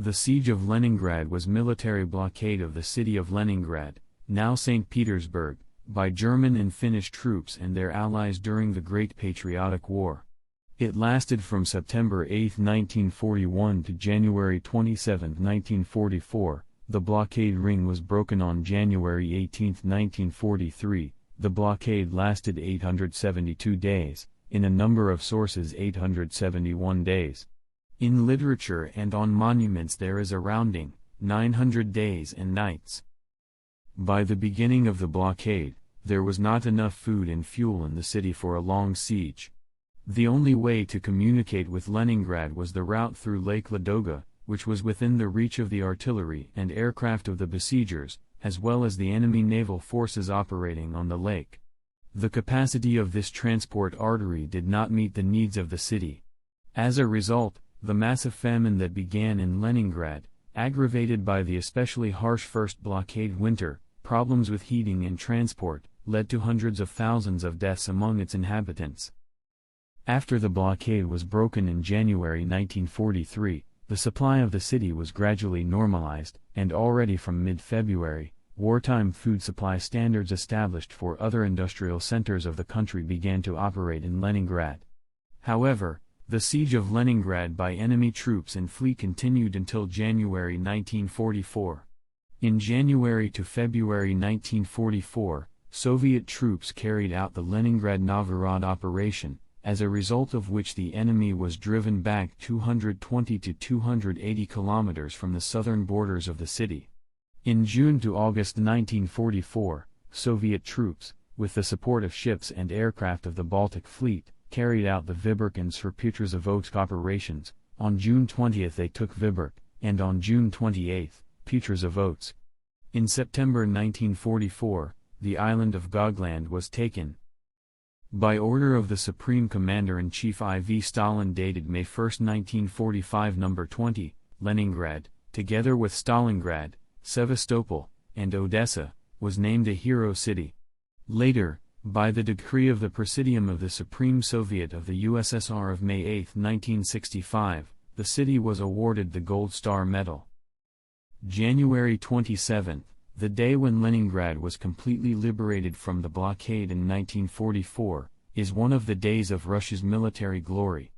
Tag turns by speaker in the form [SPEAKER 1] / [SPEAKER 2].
[SPEAKER 1] The siege of Leningrad was military blockade of the city of Leningrad, now Saint Petersburg, by German and Finnish troops and their allies during the Great Patriotic War. It lasted from September 8, 1941 to January 27, 1944. The blockade ring was broken on January 18, 1943. The blockade lasted 872 days, in a number of sources 871 days. In literature and on monuments there is a rounding, 900 days and nights. By the beginning of the blockade, there was not enough food and fuel in the city for a long siege. The only way to communicate with Leningrad was the route through Lake Ladoga, which was within the reach of the artillery and aircraft of the besiegers, as well as the enemy naval forces operating on the lake. The capacity of this transport artery did not meet the needs of the city. As a result, the massive famine that began in Leningrad, aggravated by the especially harsh first blockade winter, problems with heating and transport, led to hundreds of thousands of deaths among its inhabitants. After the blockade was broken in January 1943, the supply of the city was gradually normalized, and already from mid-February, wartime food supply standards established for other industrial centers of the country began to operate in Leningrad. However, the siege of Leningrad by enemy troops and fleet continued until January 1944. In January to February 1944, Soviet troops carried out the Leningrad Novorod operation, as a result of which the enemy was driven back 220 to 280 kilometers from the southern borders of the city. In June to August 1944, Soviet troops, with the support of ships and aircraft of the Baltic Fleet, carried out the Vyborg and Saint Petersburg operations. On June 20 they took Vyborg, and on June 28, Petrozavodsk. In September 1944, the island of Gogland was taken. By order of the Supreme Commander-in-Chief IV Stalin dated May 1, 1945 No. 20, Leningrad, together with Stalingrad, Sevastopol, and Odessa, was named a hero city. Later, by the decree of the Presidium of the Supreme Soviet of the USSR of May 8, 1965, the city was awarded the Gold Star Medal. January 27, the day when Leningrad was completely liberated from the blockade in 1944, is one of the days of Russia's military glory.